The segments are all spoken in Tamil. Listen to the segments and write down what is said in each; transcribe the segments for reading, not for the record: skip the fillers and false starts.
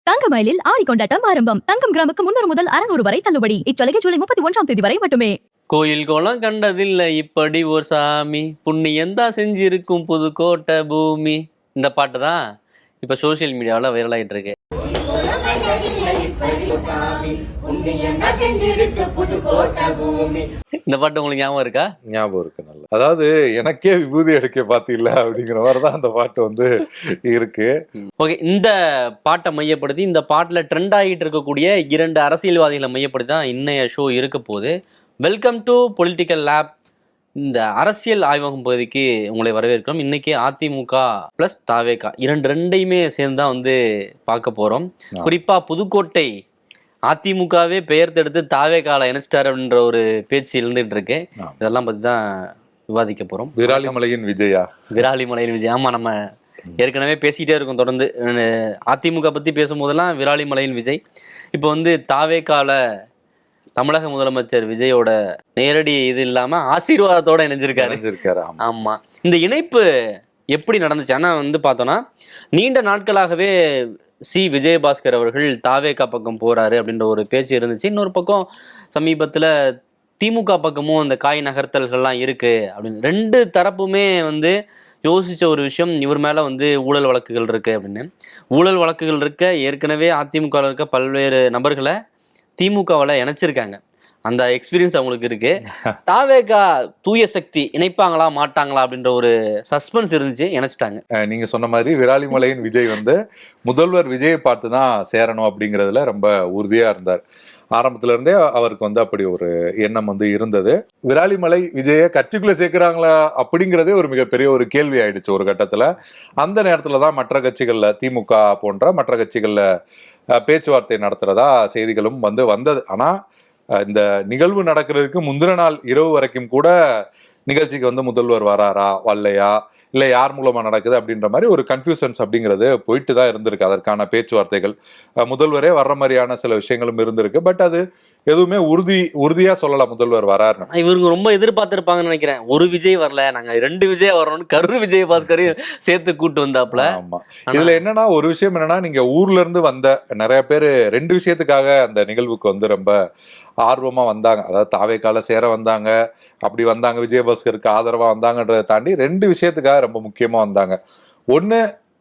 தங்கமயிலில் ஆடி கொண்டாட்டம் ஆரம்பம். தங்கம் கிராமுக்கு 300 முதல் 600 வரை தள்ளுபடி. இச்சலுகை ஜூலை 31ஆம் தேதி வரை மட்டுமே. கோயில் கோலம் கண்டதில்லை இப்படி ஒரு சாமி, புண்ணியந்தான் செஞ்சிருக்கும் புதுக்கோட்டை பூமி. இந்த பாட்டு தான் இப்போ சோசியல் மீடியாவில் வைரல் ஆகிட்டு இருக்கு. இந்த பாட்டு உங்களுக்கு ஞாபகம் இருக்கா? ஞாபகம் இருக்கு, நல்லா. அதாவது எனக்கே விபூதி எடுக்க பாத்தீங்களா அப்படிங்கிற மாதிரிதான் அந்த பாட்டு வந்து இருக்கு. ஓகே, இந்த பாட்டை மையப்படுத்தி இந்த பாட்டில் ட்ரெண்ட் ஆகிட்டு இருக்கக்கூடிய 2 அரசியல்வாதிகளை மையப்படுத்தி தான் இன்னைய ஷோ இருக்க போகுது. Welcome to political lab. இந்த அரசியல் ஆய்வகம் பகுதிக்கு உங்களை வரவேற்கிறோம். இன்னைக்கு அதிமுக பிளஸ் தாவேகா ரெண்டையுமே சேர்ந்து தான் வந்து பார்க்க போறோம். குறிப்பா புதுக்கோட்டை அதிமுகவே பெயர்த்தெடுத்து தாவேகால இணைச்சிட்டார் அப்படின்ற ஒரு பேச்சு இருந்துட்டு இருக்கு. இதெல்லாம் பத்தி தான் விவாதிக்க போறோம். விராலிமலையின் விஜயா, விராலிமலையின் விஜய். ஆமா, நம்ம ஏற்கனவே பேசிக்கிட்டே இருக்கோம் தொடர்ந்து. அதிமுக பத்தி பேசும்போதெல்லாம் விராலிமலையின் விஜய். இப்போ வந்து தாவேகால தமிழக முதலமைச்சர் விஜயோட நேரடி இது இல்லாம ஆசீர்வாதத்தோட இணைஞ்சிருக்காரு. ஆமா, இந்த இணைப்பு எப்படி நடந்துச்சு? ஆனா வந்து பார்த்தோம்னா நீண்ட நாட்களாகவே விஜயபாஸ்கர் அவர்கள் தாவேகா பக்கம் போறாரு அப்படின்ற ஒரு பேச்சு இருந்துச்சு. இன்னொரு பக்கம் சமீபத்துல திமுக பக்கமும் அந்த காய் நகர்த்தல்கள்லாம் இருக்கு அப்படின்னு 2 தரப்புமே வந்து யோசிச்ச ஒரு விஷயம், இவர் மேல வந்து ஊழல் வழக்குகள் இருக்கு அப்படின்னு. ஊழல் வழக்குகள் இருக்க ஏற்கனவே அதிமுக இருக்க பல்வேறு நபர்களை திமுகவில் இணைச்சிருக்காங்க. அந்த எக்ஸ்பீரியன்ஸ் அவங்களுக்கு இருக்கு. தாவேகா தூய சக்தி இணைப்பாங்களா மாட்டாங்களா அப்படின்ற ஒரு சஸ்பென்ஸ் இருந்துச்சு, இணைச்சிட்டாங்க. நீங்க சொன்ன மாதிரி விராலிமலையின் விஜய் வந்து முதல்வர் விஜயை பார்த்து தான் சேரணும் அப்படிங்கிறதுல ரொம்ப உறுதியா இருந்தார். ஆரம்பத்துல இருந்தே அவருக்கு வந்து அப்படி ஒரு எண்ணம் வந்து இருந்தது. விராலிமலை விஜய கட்சிக்குள்ள சேர்க்கிறாங்களா அப்படிங்கிறதே ஒரு மிகப்பெரிய ஒரு கேள்வி ஆயிடுச்சு ஒரு கட்டத்துல. அந்த நேரத்துலதான் மற்ற கட்சிகள்ல திமுக போன்ற மற்ற கட்சிகள்ல பேச்சுவார்த்தை நடத்துறதா செய்திகளும் வந்து வந்தது. ஆனா இந்த நிகழ்வு நடக்கிறதுக்கு முந்தின நாள் இரவு வரைக்கும் கூட நிகழ்ச்சிக்கு வந்து முதல்வர் வராரா வரலையா, இல்லை யார் மூலமா நடக்குது அப்படின்ற மாதிரி ஒரு கன்ஃபியூஷன்ஸ் அப்படிங்கிறது போயிட்டு தான் இருந்திருக்கு. அதற்கான பேச்சுவார்த்தைகள் முதல்வரே வர்ற மாதிரியான சில விஷயங்களும் இருந்திருக்கு. பட் அது எதுவுமே உறுதியா சொல்லலாம் முதல்வர் வராருன்னு. இவங்க ரொம்ப எதிர்பார்த்திருப்பாங்கன்னு நினைக்கிறேன். ஒரு விஜய் வரல, நாங்க 2 விஜய் வரணும்னு கரு விஜயபாஸ்கரையும் சேர்த்து கூட்டு வந்தாப்புல. ஆமா, இதுல என்னன்னா ஒரு விஷயம் என்னன்னா, நீங்க ஊர்ல இருந்து வந்த நிறைய பேரு 2 விஷயத்துக்காக அந்த நிகழ்வுக்கு வந்து ரொம்ப ஆர்வமா வந்தாங்க. அதாவது தாவேகால சேர வந்தாங்க, அப்படி வந்தாங்க, விஜயபாஸ்கருக்கு ஆதரவா வந்தாங்கன்றதை தாண்டி 2 விஷயத்துக்காக ரொம்ப முக்கியமா வந்தாங்க. ஒண்ணு,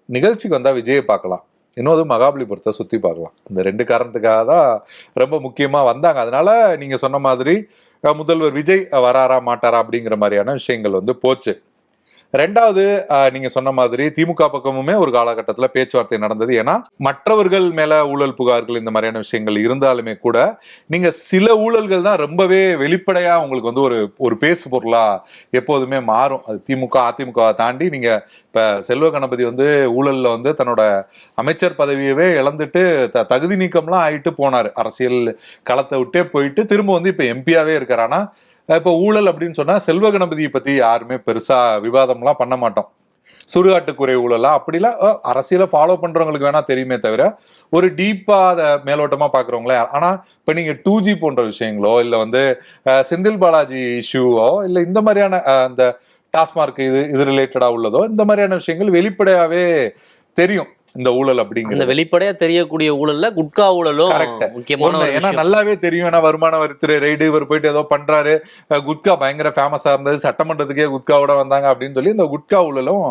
நிகழ்ச்சிக்கு வந்தா விஜயை பார்க்கலாம், இன்னொரு மகாபலிபுரத்தை சுத்தி பார்க்கலாம். இந்த 2 காரணத்துக்காக தான் ரொம்ப முக்கியமா வந்தாங்க. அதனால நீங்க சொன்ன மாதிரி முதல்வர் விஜய் வராரா மாட்டாரா அப்படிங்கிற மாதிரியான விஷயங்கள் வந்து போச்சு. 2வது, நீங்க சொன்ன மாதிரி திமுக பக்கமுமே ஒரு காலகட்டத்துல பேச்சுவார்த்தை நடந்தது. ஏன்னா மற்றவர்கள் மேல ஊழல் புகார்கள் இந்த மாதிரியான விஷயங்கள் இருந்தாலுமே கூட நீங்க சில ஊழல்கள் தான் ரொம்பவே வெளிப்படையா உங்களுக்கு வந்து ஒரு பேசு பொருளா எப்போதுமே மாறும். அது திமுக அதிமுக தாண்டி நீங்க இப்ப செல்வ கணபதி வந்து ஊழல்ல வந்து தன்னோட அமைச்சர் பதவியவே இழந்துட்டு தகுதி நீக்கம்லாம் ஆயிட்டு போனாரு. அரசியல் களத்தை விட்டே போயிட்டு திரும்ப வந்து இப்ப எம்பியாவே இருக்காரு. ஆனா இப்ப ஊழல் அப்படின்னு சொன்னா செல்வ கணபதியை பத்தி யாருமே பெருசா விவாதம்லாம் பண்ண மாட்டோம். சுடுகாட்டுக்குறை ஊழலா அப்படிலாம் அரசியலை ஃபாலோ பண்றவங்களுக்கு வேணா தெரியுமே தவிர ஒரு டீப்பா அதை மேலோட்டமா பாக்குறவங்களே. ஆனா இப்ப நீங்க 2G போன்ற விஷயங்களோ இல்ல வந்து செந்தில் பாலாஜி இஷ்யூவோ இல்ல இந்த மாதிரியான அந்த டாஸ்மார்க் இது ரிலேட்டடா உள்ளதோ இந்த மாதிரியான விஷயங்கள் வெளிப்படையாவே தெரியும். இந்த ஊழல் அப்படிங்கிறது வெளிப்படையா தெரியக்கூடிய ஊழல்ல குட்கா ஊழலும் முக்கியமான, ஏன்னா நல்லாவே தெரியும். ஏன்னா வருமான வரித்துறை ரைடு, இவர் போயிட்டு ஏதோ பண்றாரு, குட்கா பயங்கர ஃபேமஸா இருந்தது, சட்டமன்றத்துக்கே குட்காவோட வந்தாங்க அப்படின்னு சொல்லி இந்த குட்கா ஊழலும்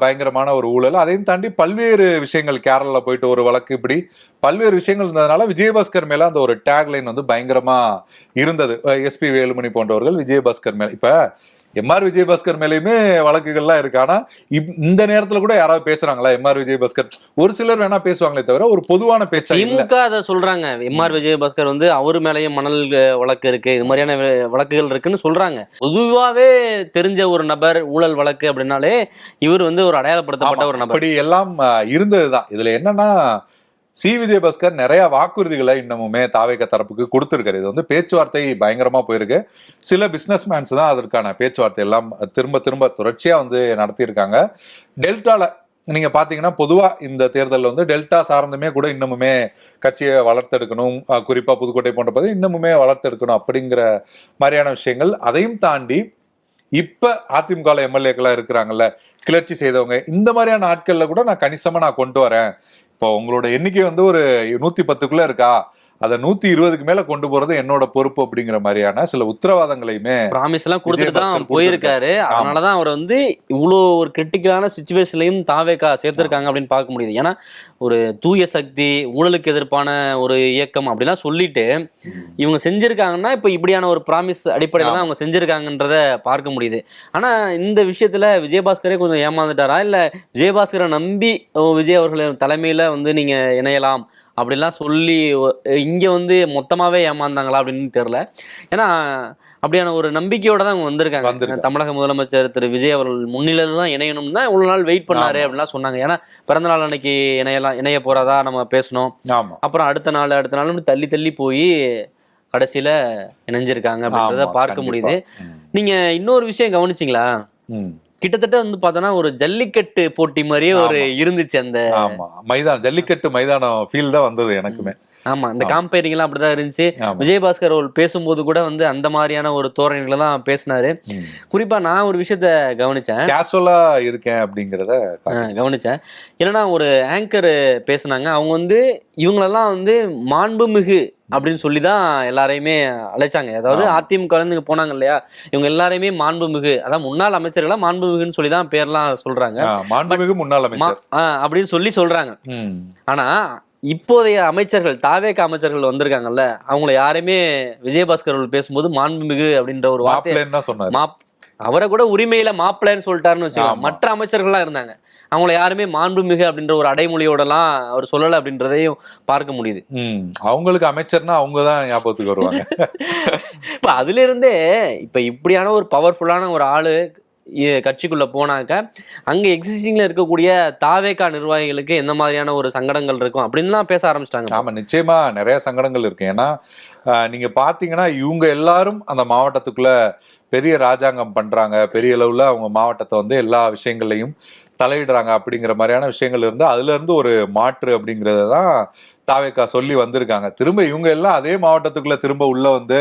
பயங்கரமான ஒரு ஊழல். அதையும் தாண்டி பல்வேறு விஷயங்கள், கேரளால போயிட்டு ஒரு வழக்கு, இப்படி பல்வேறு விஷயங்கள் இருந்ததுனால விஜயபாஸ்கர் மேல அந்த ஒரு டேக்லைன் வந்து பயங்கரமா இருந்தது. எஸ்பி வேலுமணி போன்றவர்கள் விஜயபாஸ்கர் மேல, இப்ப எம்ஆர் விஜயபாஸ்கர் மேலேயுமே வழக்குகள்லாம் இருக்கு. ஆனா இந்த நேரத்துல கூட யாராவது பேசுறாங்களா? எம்ஆர் விஜயபாஸ்கர் ஒரு சிலர் வேணா பேசுவாங்களே தவிர ஒரு பொதுவான பேச்சா திமுக அதை சொல்றாங்க. எம்ஆர் விஜயபாஸ்கர் வந்து அவரு மேலேயும் மணல் வழக்கு இருக்கு, இது மாதிரியான வழக்குகள் இருக்குன்னு சொல்றாங்க. பொதுவாவே தெரிஞ்ச ஒரு நபர் ஊழல் வழக்கு அப்படின்னாலே இவர் வந்து ஒரு அடையாளப்படுத்தப்பட்ட ஒரு நபர். அப்படி எல்லாம் இருந்ததுதான். இதுல என்னன்னா விஜயபாஸ்கர் நிறைய வாக்குறுதிகளை இன்னமுமே தாவேகா தரப்புக்கு கொடுத்திருக்காரு. இது வந்து பேச்சுவார்த்தை பயங்கரமா போயிருக்கு. சில பிசினஸ் மேன்ஸ் தான் அதற்கான பேச்சுவார்த்தை எல்லாம் திரும்ப தொடர்ச்சியா வந்து நடத்தியிருக்காங்க. டெல்டால நீங்க பாத்தீங்கன்னா பொதுவா இந்த தேர்தலில் வந்து டெல்டா சார்ந்துமே கூட இன்னமுமே கட்சியை வளர்த்தெடுக்கணும், குறிப்பா புதுக்கோட்டை போன்ற பகுதி இன்னமுமே வளர்த்தெடுக்கணும் அப்படிங்கிற மாதிரியான விஷயங்கள். அதையும் தாண்டி இப்ப அதிமுக எம்எல்ஏக்களா இருக்கிறாங்கல்ல, கிளர்ச்சி செய்தவங்க, இந்த மாதிரியான ஆட்கள்ல கூட நான் கணிசமா கொண்டு வரேன். இப்போ உங்களோட எண்ணிக்கை வந்து ஒரு 110க்குள்ள இருக்கா, அதை 120க்கு மேல கொண்டு போறது என்னோட பொறுப்பு அப்படிங்கிற மாதிரியான சில உத்தரவாதங்களையுமே ப்ராமிஸ் எல்லாம் கொடுத்துட்டு தான் விஜயபாஸ்கர் போயிருக்காரு. அதனாலதான் அவர் வந்து இவ்வளோ ஒரு கிரிட்டிக்கலான சுச்சுவேஷன்லையும் தாவேகா சேர்த்திருக்காங்க அப்படின்னு பார்க்க முடியுது. ஏன்னா ஒரு தூய சக்தி, ஊழலுக்கு எதிர்ப்பான ஒரு இயக்கம் அப்படிலாம் சொல்லிட்டு இவங்க செஞ்சிருக்காங்கன்னா இப்ப இப்படியான ஒரு ப்ராமிஸ் அடிப்படையில தான் அவங்க செஞ்சிருக்காங்கன்றத பார்க்க முடியுது. ஆனா இந்த விஷயத்துல விஜயபாஸ்கரே கொஞ்சம் ஏமாந்துட்டாரா, இல்ல விஜயபாஸ்கரை நம்பி விஜய் அவர்கள் தலைமையில வந்து நீங்க இணையலாம் அப்படிலாம் சொல்லி இங்க வந்து மொத்தமாவே ஏமாந்தாங்களா அப்படின்னு தெரியல. ஏன்னா அப்படியான ஒரு நம்பிக்கையோட தான் அவங்க வந்திருக்காங்க. தமிழக முதலமைச்சர் திரு விஜய் அவர்கள் முன்னிலையில தான் இணையணும் தான் இவ்வளவு நாள் வெயிட் பண்ணாரு அப்படின்லாம் சொன்னாங்க. ஏன்னா பிறந்த நாள் அன்னைக்கு இணைய போறதா நம்ம பேசணும், அப்புறம் அடுத்த நாள் தள்ளி தள்ளி போய் கடைசியில இணைஞ்சிருக்காங்க அப்படின்றத பார்க்க முடியுது. நீங்க இன்னொரு விஷயம் கவனிச்சிங்களா, கிட்டத்தட்ட வந்து பார்த்தோன்னா ஒரு ஜல்லிக்கட்டு போட்டி மாதிரியே ஒரு இருந்துச்சு அந்த மைதானம், ஜல்லிக்கட்டு மைதானம் ஃபீல் தான் வந்தது எனக்குமே. ஆமா, இந்த காம்பேரிங் எல்லாம் அப்படிதான் இருந்துச்சு. விஜயபாஸ்கர் அவர்கள் பேசும்போது கூட வந்து அந்த மாதிரியான ஒரு தோரணைகளை தான் பேசினாரு. குறிப்பா நான் ஒரு விஷயத்த கவனிச்சேன், கேஷுவலா இருக்கேன் அப்படிங்கிறத கவனிச்சேன். என்னன்னா ஒரு ஆங்கர் பேசினாங்க, அவங்க வந்து இவங்களெல்லாம் வந்து மாண்புமிகு அப்படின்னு சொல்லிதான் எல்லாரையுமே அழைச்சாங்க. அதாவது அதிமுக போனாங்க இல்லையா, இவங்க எல்லாரையுமே மாண்புமிகு, அதான் முன்னாள் அமைச்சர்களா மாண்புமிகுன்னு சொல்லிதான் பேர்லாம் சொல்றாங்க. மாண்புமிகு முன்னாள் அமைச்சர் அப்படின்னு சொல்றாங்க. ஆனா இப்போதைய அமைச்சர்கள், தாவேக அமைச்சர்கள் வந்திருக்காங்கல்ல, அவங்கள யாருமே விஜயபாஸ்கர் அவர்கள் பேசும்போது மாண்புமிகு அப்படின்ற ஒரு வார்த்தை, அவரை கூட உரிமையில மாப்பிள்ளைன்னு சொல்லிட்டாருன்னு வச்சுக்கோங்க. மற்ற அமைச்சர்கள்லாம் இருந்தாங்க, அவங்கள யாருமே மாண்புமிகு அப்படின்ற ஒரு அடைமொழியோடலாம் அவர் சொல்லலை அப்படின்றதையும் பார்க்க முடியுது. அவங்களுக்கு அமைச்சர்னா அவங்கதான் ஞாபகத்துக்கு வருவாங்க. இப்ப அதுல இருந்தே இப்ப இப்படியான ஒரு பவர்ஃபுல்லான ஒரு ஆளு கட்சிக்குள்ள போனாக்க அங்க எக்ஸிஸ்டிங்ல இருக்கக்கூடிய தாவேகா நிர்வாகிகளுக்கு எந்த மாதிரியான ஒரு சங்கடங்கள் இருக்கும் அப்படின்லாம் பேச ஆரம்பிச்சிட்டாங்க. ஆமா, நிச்சயமா நிறைய சங்கடங்கள் இருக்கு. ஏன்னா நீங்க பாத்தீங்கன்னா இவங்க எல்லாரும் அந்த மாவட்டத்துக்குள்ள பெரிய ராஜாங்கம் பண்றாங்க, பெரிய அளவுல அவங்க மாவட்டத்தை வந்து எல்லா விஷயங்களையும் தலையிடுறாங்க அப்படிங்கிற மாதிரியான விஷயங்கள் இருந்து அதுல இருந்து ஒரு மாற்று அப்படிங்கறதான் தாவேகா சொல்லி வந்திருக்காங்க. திரும்ப இவங்க எல்லாம் அதே மாவட்டத்துக்குள்ள திரும்ப உள்ள வந்து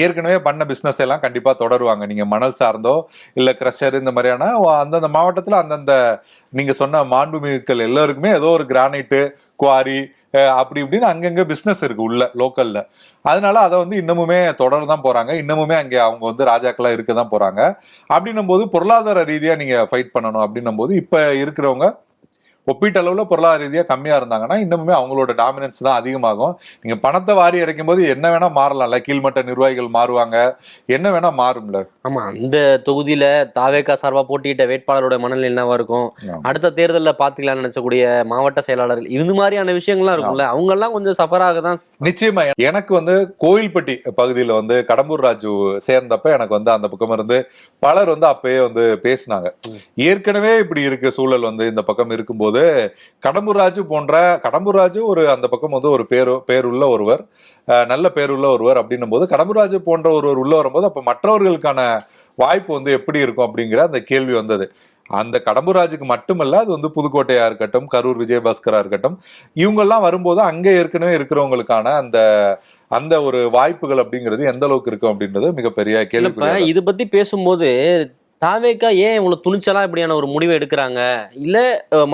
ஏற்கனவே பண்ண பிசினஸ் எல்லாம் கண்டிப்பா தொடருவாங்க. நீங்க மணல் சார்ந்தோ இல்ல கிரஷர் இந்த மாதிரியான அந்தந்த மாவட்டத்துல அந்தந்த நீங்க சொன்ன மாண்புமிகுக்கள் எல்லாருக்குமே ஏதோ ஒரு கிரானைட்டு குவாரி அப்படி இப்படின்னு அங்கங்க பிசினஸ் இருக்கு உள்ள லோக்கல்ல. அதனால அதை வந்து இன்னமுமே தொடர்தான் போறாங்க, இன்னமுமே அங்கே அவங்க வந்து ராஜாக்களா இருக்கதான் போறாங்க. அப்படின்னும் போது பொருளாதார ரீதியா நீங்க ஃபைட் பண்ணணும் அப்படின்னும் போது இப்ப இருக்கிறவங்க ஒப்பீட்டளவுல பொருளாதார ரீதியா கம்மியா இருந்தாங்கன்னா இன்னுமே அவங்களோட டாமினன்ஸ் தான் அதிகமாகும். நீங்க பணத்தை வாரி இறைக்கும் போது என்ன வேணா மாறலாம்ல, கீழ்மட்ட நிர்வாகிகள் மாறுவாங்க, என்ன வேணா மாறும்ல. ஆமா, இந்த தொகுதியில தாவேகா சார்பா போட்டியிட்ட வேட்பாளரோட மனநிலை என்னவா இருக்கும், அடுத்த தேர்தலில் பாத்துக்கலாம்னு நினைச்சக்கூடிய மாவட்ட செயலாளர்கள் இது மாதிரியான விஷயங்கள்லாம் இருக்கும்ல, அவங்க எல்லாம் கொஞ்சம் சஃபராக தான். நிச்சயமா எனக்கு வந்து கோயில்பட்டி பகுதியில வந்து கடம்பூர் ராஜு சேர்ந்தப்ப எனக்கு வந்து அந்த பக்கம் இருந்து பலர் வந்து அப்பயே வந்து பேசினாங்க. ஏற்கனவே இப்படி இருக்கு சூழல் வந்து இந்த பக்கம் இருக்கும்போது கடம்பூர் ராஜு ஒரு அந்த பக்கம் வந்து ஒரு பேருள்ள ஒருவர், நல்ல பேருள்ள ஒருவர் அப்படின்னும் போது கடம்பூர் ராஜு போன்ற ஒருவர் உள்ள வரும்போது அப்ப மற்றவர்களுக்கான வாய்ப்பு வந்து எப்படி இருக்கும் அப்படிங்கிற அந்த கேள்வி வந்தது. அந்த கடம்பூர் ராஜுக்கு மட்டுமல்ல, அது வந்து புதுக்கோட்டையா இருக்கட்டும், கரூர் விஜயபாஸ்கரா இருக்கட்டும், இவங்கெல்லாம் வரும்போது அங்கே ஏற்கனவே இருக்கிறவங்களுக்கான அந்த ஒரு வாய்ப்புகள் அப்படிங்கிறது எந்த அளவுக்கு இருக்கும் அப்படின்றது மிகப்பெரிய கேள்வி. இது பத்தி பேசும்போது தாவேகா ஏன் இவ்வளவு துணிச்சலா இப்படியான ஒரு முடிவை எடுக்கிறாங்க, இல்ல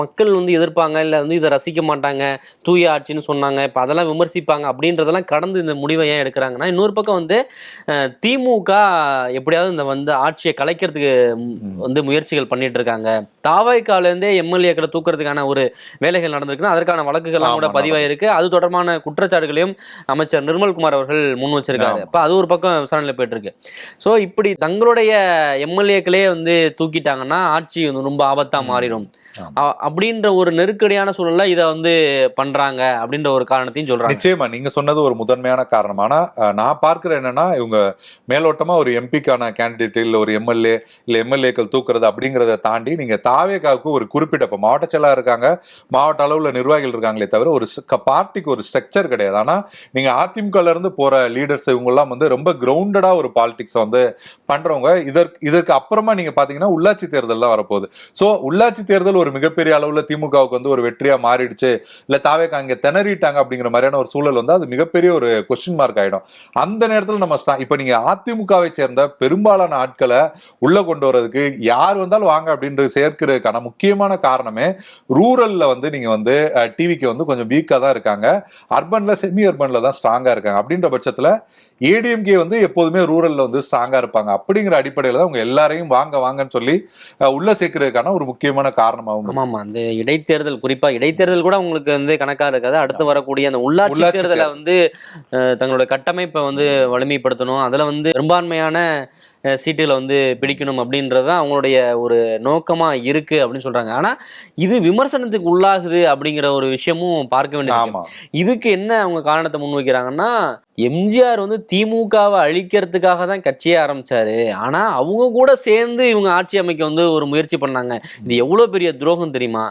மக்கள் வந்து எதிர்ப்பாங்க, இல்ல வந்து இதை ரசிக்க மாட்டாங்க, தூய ஆட்சின்னு சொன்னாங்க, இப்ப அதெல்லாம் விமர்சிப்பாங்க அப்படின்றதெல்லாம் கடந்து இந்த முடிவை ஏன் எடுக்கிறாங்கன்னா, இன்னொரு பக்கம் வந்து திமுக எப்படியாவது இந்த வந்து ஆட்சியை கலைக்கிறதுக்கு வந்து முயற்சிகள் பண்ணிட்டு இருக்காங்க. தாவேகால இருந்தே எம்எல்ஏக்களை தூக்குறதுக்கான ஒரு வேலைகள் நடந்திருக்குன்னா அதற்கான வழக்குகள்லாம் கூட பதிவாயிருக்கு. அது தொடர்பான குற்றச்சாட்டுகளையும் அமைச்சர் நிர்மல்குமார் அவர்கள் முன் வச்சிருக்காரு. அப்ப அது ஒரு பக்கம் விசாரணையில போயிட்டு இருக்கு. சோ இப்படி தங்களுடைய எம்எல்ஏக்களே வந்து தூக்கிட்டாங்கன்னா ஆட்சி ரொம்ப ஆபத்தா மாறிடும் அப்படின்ற ஒரு நெருக்கடியான சூழல்ல இதை வந்து பண்றாங்க அப்படின்ற ஒரு காரணத்தையும் சொல்றாங்க. நிச்சயமா நீங்க சொன்னது ஒரு முதன்மையான காரணம். ஆனா நான் பார்க்கிறேன் என்னன்னா, இவங்க மேலோட்டமா ஒரு எம்பிக்கான கேண்டிடேட் இல்ல ஒரு எம்எல்ஏ இல்ல எம்எல்ஏக்கள் தூக்குறது அப்படிங்கறத தாண்டி நீங்க தாவேகாவுக்கு ஒரு குறிப்பிட்ட இப்ப மாவட்ட செயலாளர் இருக்காங்க, மாவட்ட அளவுல நிர்வாகிகள் இருக்காங்களே தவிர ஒரு பார்ட்டிக்கு ஒரு ஸ்ட்ரக்சர் கிடையாது. ஆனா நீங்க அதிமுக இருந்து போற லீடர்ஸ் இவங்க எல்லாம் வந்து ரொம்ப கிரவுண்டடா ஒரு பாலிடிக்ஸ் வந்து பண்றவங்க. இதற்கு அப்புறமா நீங்க பாத்தீங்கன்னா உள்ளாட்சி தேர்தல் தான் வரப்போகுது. சோ உள்ளாட்சி தேர்தல் ஒரு மிகப்பெரிய அளவுல திமுகவுக்கு வந்து ஒரு வெற்றியா மாறிடுச்சு, இல்ல தாவேக்கா இங்க திணறிட்டாங்க அப்படிங்கிற மாதிரியான ஒரு சூழல் வந்து அது மிகப்பெரிய ஒரு கொஸ்டின் மார்க் ஆயிடும். அந்த நேரத்துல நம்ம இப்ப நீங்க அதிமுகவை சேர்ந்த பெரும்பாலான ஆட்களை உள்ள கொண்டு வர்றதுக்கு யார் வந்தாலும் வாங்க அப்படின்றது சேர்க்கிறதுக்கான முக்கியமான காரணமே ரூரல்ல வந்து நீங்க வந்து டிவிக்கு வந்து கொஞ்சம் வீக்கா தான் இருக்காங்க, அர்பன்ல செமி அர்பன்ல தான் ஸ்ட்ராங்கா இருக்காங்க. அப்படின்ற பட்சத்துல ஏடிஎம்கே வந்து எப்போதுமே ரூரல்ல வந்து ஸ்ட்ராங்கா இருப்பாங்க. அப்படிங்கிற அடிப்படையில தான் அவங்க எல்லாரையும் வாங்க வாங்கன்னு சொல்லி உள்ள சேர்க்கிறதுக்கான ஒரு முக்கியமான காரணமாகும். ஆமா, அந்த இடைத்தேர்தல், குறிப்பா இடைத்தேர்தல் கூட உங்களுக்கு வந்து கணக்கா இருக்காது. அடுத்து வரக்கூடிய அந்த உள்ளாட்சி தேர்தலை வந்து தங்களோட கட்டமைப்பை வந்து வலிமைப்படுத்தணும், அதுல வந்து பெரும்பான்மையான சீட்டுகளை வந்து பிடிக்கணும் அப்படின்றது தான் அவங்களுடைய ஒரு நோக்கமா இருக்கு அப்படின்னு சொல்றாங்க. ஆனா இது விமர்சனத்துக்கு உள்ளாகுது அப்படிங்கிற ஒரு விஷயமும் பார்க்க வேண்டியது. இதுக்கு என்ன அவங்க காரணத்தை முன்வைக்கிறாங்கன்னா, எம்ஜிஆர் வந்து திமுகவை அழிக்கிறதுக்காக தான் கட்சியே ஆரம்பிச்சாரு, ஆனா அவங்க கூட சேர்ந்து இவங்க ஆட்சி அமைக்க வந்து ஒரு முயற்சி பண்ணாங்க. இது எவ்வளவு பெரிய துரோகம் தெரியுமா?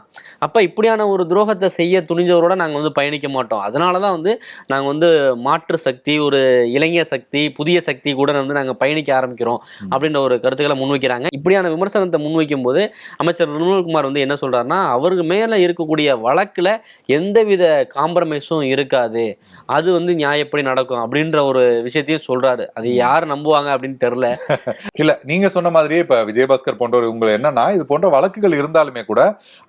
அப்ப இப்படியான ஒரு துரோகத்தை செய்ய துணிஞ்சவரோட நாங்க வந்து பயணிக்க மாட்டோம். அதனாலதான் வந்து நாங்க வந்து மாற்று சக்தி, ஒரு இளைஞர் சக்தி, புதிய சக்தி கூட வந்து நாங்க பயணிக்க ஆரம்பிக்கிறோம் அப்படின்ற ஒரு கருத்துக்களை முன்வைக்கிறாங்க. இப்படியான விமர்சனத்தை முன்வைக்கும் போது அமைச்சர் நிர்மல்குமார் வந்து என்ன சொல்றாருன்னா, அவருக்கு மேல இருக்கக்கூடிய வழக்குல எந்தவித காம்ப்ரமைஸும் இருக்காது, அது வந்து நியாயப்படி நடக்கும் அப்படின்ற ஒரு விஷயத்தையும் சொல்றாரு. அது யார் நம்புவாங்க அப்படின்னு தெரியல. இல்ல, நீங்க சொன்ன மாதிரியே இப்ப விஜயபாஸ்கர் போன்றவர் உங்களை என்னன்னா, இது போன்ற வழக்குகள் இருந்தாலுமே கூட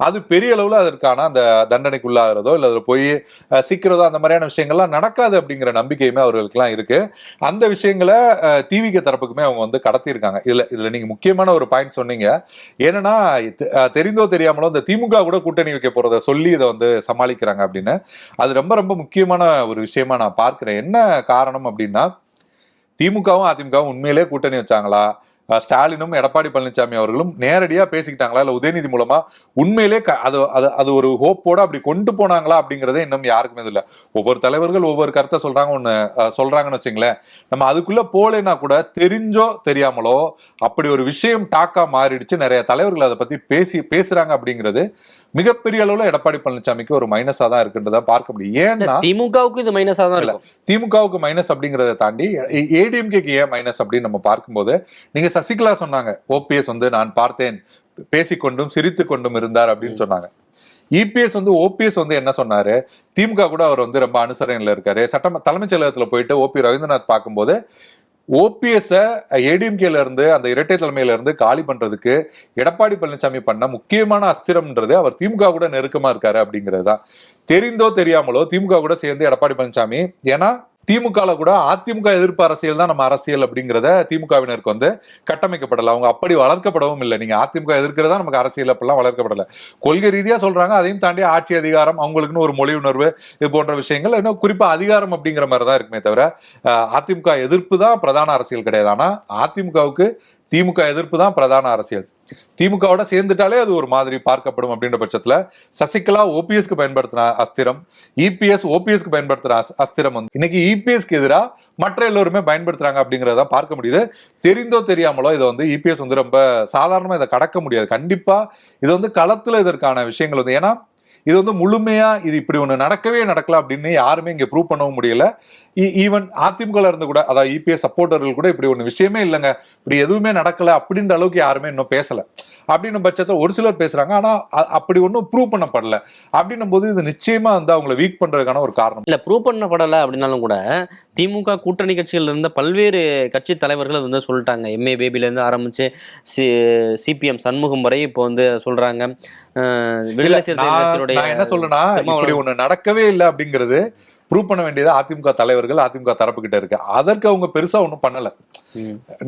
அது பெரிய அளவுல அதற்கான அந்த தண்டனைக்குள்ளாகிறதோ இல்ல அதுல போய் சிக்கிறதோ அந்த மாதிரியான விஷயங்கள்லாம் நடக்காது அப்படிங்கிற நம்பிக்கையுமே அவர்களுக்குலாம் இருக்கு. அந்த விஷயங்களை டிவிகே தரப்புக்குமே அவங்க வந்து கடத்தியிருக்காங்க. இதுல நீங்க முக்கியமான ஒரு பாயிண்ட் சொன்னீங்க. ஏன்னா தெரிந்தோ தெரியாமலோ இந்த திமுக கூட கூட்டணி வைக்க போறத சொல்லி இதை வந்து சமாளிக்கிறாங்க அப்படின்னு. அது ரொம்ப ரொம்ப முக்கியமான ஒரு விஷயமா நான் பார்க்கிறேன். என்ன காரணம் அப்படின்னா, திமுகவும் அதிமுகவும் உண்மையிலே கூட்டணி வச்சாங்களா, ஸ்டாலினும் எடப்பாடி பழனிசாமி அவர்களும் நேரடியா பேசிக்கிட்டாங்களா, இல்ல உதயநிதி மூலமா உண்மையிலே அது ஒரு ஹோப்போட அப்படி கொண்டு போனாங்களா அப்படிங்கறதே இன்னும் யாருக்குமே இல்லை. ஒவ்வொரு தலைவர்கள் ஒவ்வொரு கருத்தை சொல்றாங்கன்னு வச்சுங்களேன். நம்ம அதுக்குள்ள போலேன்னா கூட தெரிஞ்சோ தெரியாமலோ அப்படி ஒரு விஷயம் டாக்கா மாறிடுச்சு, நிறைய தலைவர்கள் அதை பத்தி பேசுறாங்க அப்படிங்கிறது மிகப்பெரிய அளவுல எடப்பாடி பழனிசாமிக்கு ஒரு மைனஸா தான் இருக்குன்றத பார்க்க முடியும். ஏன்னா திமுகவுக்கு இது மைனஸா தான் இருக்கும். திமுகவுக்கு மைனஸ் அப்படிங்கறத தாண்டி ஏடிஎம்கேக்கு ஏன் மைனஸ் அப்படின்னு நம்ம பார்க்கும்போது, நீங்க சசிகலா சொன்னாங்க, ஓபிஎஸ் வந்து நான் பார்த்தேன், பேசிக்கொண்டும் சிரித்து கொண்டும் இருந்தார் அப்படின்னு சொன்னாங்க. இபிஎஸ் வந்து ஓபிஎஸ் வந்து என்ன சொன்னாரு, திமுக கூட அவர் வந்து ரொம்ப அனுசரணையில இருக்காரு. தலைமைச் செயலகத்துல போயிட்டு ஓபி ரவீந்திரநாத் பார்க்கும்போது ஓபிஎஸ் ஏடிஎம்கேல இருந்து அந்த இரட்டை தலைமையில இருந்து காலி பண்றதுக்கு எடப்பாடி பழனிசாமி பண்ண முக்கியமான அஸ்திரம்ன்றது அவர் திமுக கூட நெருக்கமா இருக்காரு அப்படிங்கிறது தான். தெரிந்தோ தெரியாமலோ திமுக கூட சேர்ந்து எடப்பாடி பழனிசாமி, ஏன்னா திமுக கூட அதிமுக எதிர்ப்பு அரசியல் தான் நம்ம அரசியல் அப்படிங்கிறத திமுகவினருக்கு வந்து கட்டமைக்கப்படல, அவங்க அப்படி வளர்க்கப்படவும் இல்லை. நீங்க அதிமுக எதிர்க்கிறதா நமக்கு அரசியல் அப்படிலாம் வளர்க்கப்படல. கொள்கை ரீதியா சொல்றாங்க, அதையும் தாண்டி ஆட்சி அதிகாரம், அவங்களுக்குன்னு ஒரு மொழி உணர்வு, இது போன்ற விஷயங்கள் இன்னும் குறிப்பா அதிகாரம் அப்படிங்கிற மாதிரி தான் இருக்குமே தவிர அதிமுக எதிர்ப்பு தான் பிரதான அரசியல் கிடையாது. ஆனா அதிமுகவுக்கு திமுக எதிர்ப்பு தான் பிரதான அரசியல். திமுகவோட சேர்ந்துட்டாலே அது ஒரு மாதிரி பார்க்கப்படும். அப்படின்ற பட்சத்துல சசிகலா ஓபிஎஸ்க்கு பயன்படுத்தின அஸ்திரம், இபிஎஸ் ஓபிஎஸ்க்கு பயன்படுத்துற அஸ்திரம் வந்து இன்னைக்கு இபிஎஸ்க்கு எதிராக மற்ற எல்லோருமே பயன்படுத்துறாங்க அப்படிங்கறத பார்க்க முடியுது. தெரிந்தோ தெரியாமலோ இதை வந்து இபிஎஸ் வந்து ரொம்ப சாதாரணமா இதை கடக்க முடியாது. கண்டிப்பா இது வந்து களத்துல இதற்கான விஷயங்கள் வந்து, ஏன்னா இது வந்து முழுமையா இது இப்படி ஒண்ணு நடக்கவே நடக்கல அப்படின்னு யாருமே இங்க ப்ரூவ் பண்ணவும் முடியல. ஈவன் அதிமுக இருந்து கூட, அதாவது இபிஎஸ் சப்போர்ட்டர்கள் கூட இப்படி ஒண்ணு விஷயமே இல்லைங்க, இப்படி எதுவுமே நடக்கல அப்படின்ற அளவுக்கு யாருமே இன்னும் பேசல. அப்படின்னும் பட்சத்தில் ஒரு சிலர் பேசுறாங்க, ஆனா அப்படி ஒன்றும் ப்ரூவ் பண்ணப்படல. அப்படின்னும் போது இது நிச்சயமா வந்து அவங்களை வீக் பண்றதுக்கான ஒரு காரணம். இல்ல, ப்ரூவ் பண்ணப்படலை அப்படின்னாலும் கூட திமுக கூட்டணி கட்சிகள் இருந்த பல்வேறு கட்சி தலைவர்கள் வந்து சொல்லிட்டாங்க. எம்ஏ பேபில இருந்து ஆரம்பிச்சு சிபிஎம் சண்முகம் வரை இப்போ வந்து சொல்றாங்க. என்ன சொல்றேன்னா, இப்படி ஒண்ணு நடக்கவே இல்லை அப்படிங்கிறது ப்ரூவ் பண்ண வேண்டியது அதிமுக தலைவர்கள், அதிமுக தரப்பு கிட்ட இருக்கு. அதற்கு அவங்க பெருசா ஒன்றும் பண்ணல.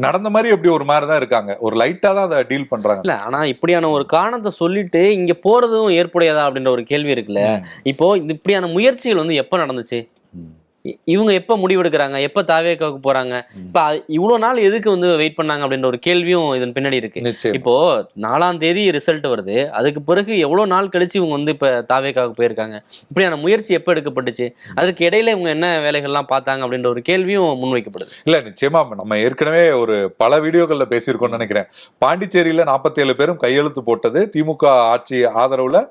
நடந்த மாதிரி எப்படி ஒரு மாதிரி தான் இருக்காங்க, ஒரு லைட்டா தான் அதை டீல் பண்றாங்க. இல்ல, ஆனா இப்படியான ஒரு காரணத்தை சொல்லிட்டு இங்க போறதும் ஏற்புடையதா அப்படின்ற ஒரு கேள்வி இருக்குல்ல. இப்போ இப்படியான முயற்சிகள் வந்து எப்ப நடந்துச்சு, இவங்க எப்ப முடிவெடுக்கிறாங்க, எப்ப தாவேக்காவுக்கு போறாங்க, இப்ப இவ்வளவு நாள் எதுக்கு வந்து வெயிட் பண்ணாங்க அப்படின்ற ஒரு கேள்வியும் இதன் பின்னாடி இருக்கு. இப்போ 4ஆம் தேதி ரிசல்ட் வருது, அதுக்கு பிறகு எவ்வளவு நாள் கழிச்சு இவங்க வந்து இப்ப தாவேக்காவுக்கு போயிருக்காங்க. இப்படியான முயற்சி எப்ப எடுக்கப்பட்டுச்சு, அதுக்கு இடையில இவங்க என்ன வேலைகள்லாம் பார்த்தாங்க அப்படின்ற ஒரு கேள்வியும் முன்வைக்கப்படுது. இல்ல, நிச்சயமா நம்ம ஏற்கனவே ஒரு பல வீடியோக்கள்ல பேசியிருக்கோம்னு நினைக்கிறேன். பாண்டிச்சேரியில 47 பேரும் கையெழுத்து போட்டது திமுக ஆட்சி ஆதரவுல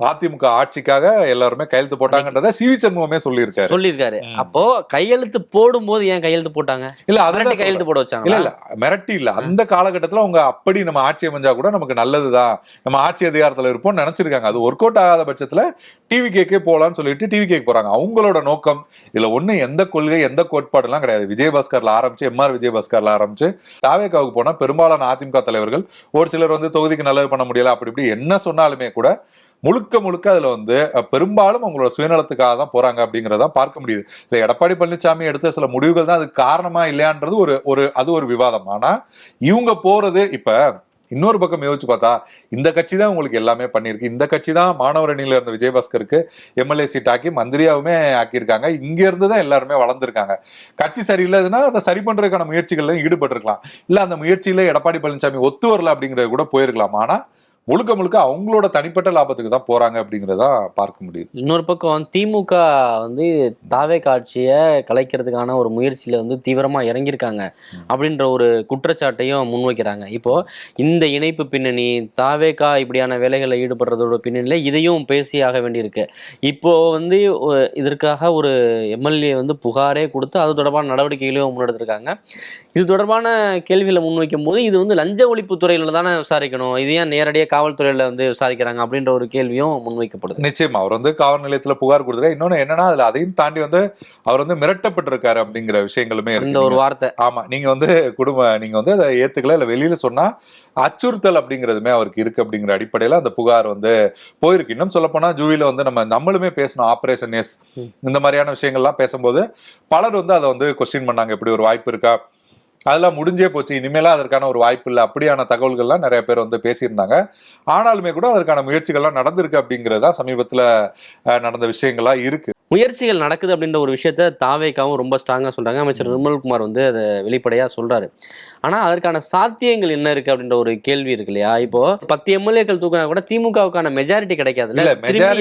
அதிமுக ஆட்சிக்காக எல்லாருமே கையெழுத்து போட்டாங்கன்றத சி வி சண்முகமே சொல்லியிருக்காரு. அப்போ கையெழுத்து போடும்போது ஏன் கையெழுத்து போட்டாங்க? இல்ல அதான் கையெழுத்து போட வச்சாங்க. இல்ல மிரட்டி இல்ல, அந்த காலகட்டத்துல அவங்க அப்படி நம்ம ஆட்சி அமைஞ்சா கூட நமக்கு நல்லதுதான், நம்ம ஆட்சி அதிகாரத்துல இருப்போம்னு நினைச்சிருக்காங்க. அது ஒர்க் அவுட் ஆகாத பட்சத்துல டிவி கேக்கே போலான்னு சொல்லிட்டு டிவி கேக் போறாங்க. அவங்களோட நோக்கம் இதுல ஒண்ணு எந்த கொள்கை எந்த கோட்பாடு எல்லாம் கிடையாது. விஜயபாஸ்கர்ல ஆரம்பிச்சு எம்ஆர் விஜயபாஸ்கர்ல ஆரம்பிச்சு தாவேகாவுக்கு போனா பெரும்பாலான அதிமுக தலைவர்கள் ஒரு சிலர் தொகுதிக்கு நல்லது பண்ண முடியல அப்படி இப்படி என்ன சொன்னாலுமே கூட முழுக்க அதுல பெரும்பாலும் அவங்களோட சுயநலத்துக்காக தான் போறாங்க அப்படிங்கறத பார்க்க முடியுது. இல்ல எடப்பாடி பழனிசாமி எடுத்த சில முடிவுகள் தான் அதுக்கு காரணமா இல்லையான்றது ஒரு விவாதம். ஆனா இவங்க போறது இப்ப இன்னொரு பக்கம் யோசிச்சு பார்த்தா இந்த கட்சி தான் உங்களுக்கு எல்லாமே பண்ணிருக்கு. இந்த கட்சி தான் மாணவர் அணியில இருந்த விஜயபாஸ்கருக்கு எம்எல்ஏ சீட் ஆக்கி மந்திரியாவுமே ஆக்கியிருக்காங்க. இங்க இருந்துதான் எல்லாருமே வளர்ந்துருக்காங்க. கட்சி சரியில்லைன்னா அதை சரி பண்றதுக்கான முயற்சிகள்ல ஈடுபட்டு இருக்கலாம். இல்ல அந்த முயற்சியில எடப்பாடி பழனிசாமி ஒத்து வரல அப்படிங்கறது கூட போயிருக்கலாம். ஆனா முழுக்க அவங்களோட தனிப்பட்ட லாபத்துக்கு தான் போறாங்க அப்படிங்கறத பார்க்க முடியுது. இன்னொரு பக்கம் திமுக தாவே காட்சியை கலைக்கிறதுக்கான ஒரு முயற்சியில தீவிரமா இறங்கியிருக்காங்க அப்படின்ற ஒரு குற்றச்சாட்டையும் முன்வைக்கிறாங்க. இப்போ இந்த இணைப்பு பின்னணி தாவேகா இப்படியான வேலைகளை ஈடுபடுறதோட பின்னணியில இதையும் பேசியாக வேண்டியிருக்கு. இப்போ இதற்காக ஒரு எம்எல்ஏ புகாரே கொடுத்து அது தொடர்பான நடவடிக்கைகளையும் முன்னெடுத்திருக்காங்க. இது தொடர்பான கேள்விகளை முன்வைக்கும் போது இது லஞ்ச ஒழிப்பு துறையில தானே விசாரிக்கணும், இது ஏன் நேரடியாக காவல்துறையில விசாரிக்கிறாங்க அப்படின்ற ஒரு கேள்வியும் முன்வைக்கப்படுது. நிச்சயமா அவர் காவல் நிலையத்துல புகார் கொடுத்துருக்காரு. இன்னொன்னு என்னன்னா அதுல அதையும் தாண்டி அவர் மிரட்டப்பட்டிருக்காரு அப்படிங்கிற விஷயங்களுமே இந்த ஒரு வார்த்தை. ஆமா, நீங்க நீங்க அதை ஏத்துக்கல இல்ல வெளியில சொன்னா அச்சுறுத்தல் அப்படிங்கிறதுமே அவருக்கு இருக்கு அப்படிங்கிற அடிப்படையில அந்த புகார் போயிருக்கு. இன்னும் சொல்ல போனா ஜூவில நம்மளுமே பேசணும் ஆபரேஷன் எஸ் இந்த மாதிரியான விஷயங்கள்லாம் பேசும்போது பலர் அதை கொஸ்டின் பண்ணாங்க, இப்படி ஒரு வாய்ப்பு இருக்கா, அதெல்லாம் முடிஞ்சே போச்சு, இனிமேலாம் அதற்கான ஒரு வாய்ப்பு இல்லை அப்படியான தகவல்கள்லாம் நிறைய பேர் பேசியிருந்தாங்க. ஆனாலுமே கூட அதற்கான முயற்சிகள்லாம் நடந்திருக்கு அப்படிங்கிறதா சமீபத்துல நடந்த விஷயங்களா இருக்கு. முயற்சிகள் நடக்குது அப்படின்ற ஒரு விஷயத்த தாவேகாவும் ரொம்ப ஸ்ட்ராங்கா சொல்றாங்க. அமைச்சர் நிர்மல்குமார் அதை வெளிப்படையா சொல்றாரு. ஆனா அதற்கான சாத்தியங்கள் என்ன இருக்கு அப்படின்ற ஒரு கேள்வி இருக்கு இல்லையா? இப்போ 10 எம்எல்ஏக்கள் தூக்கினா கூட திமுகவுக்கான மெஜாரிட்டி கிடைக்காது,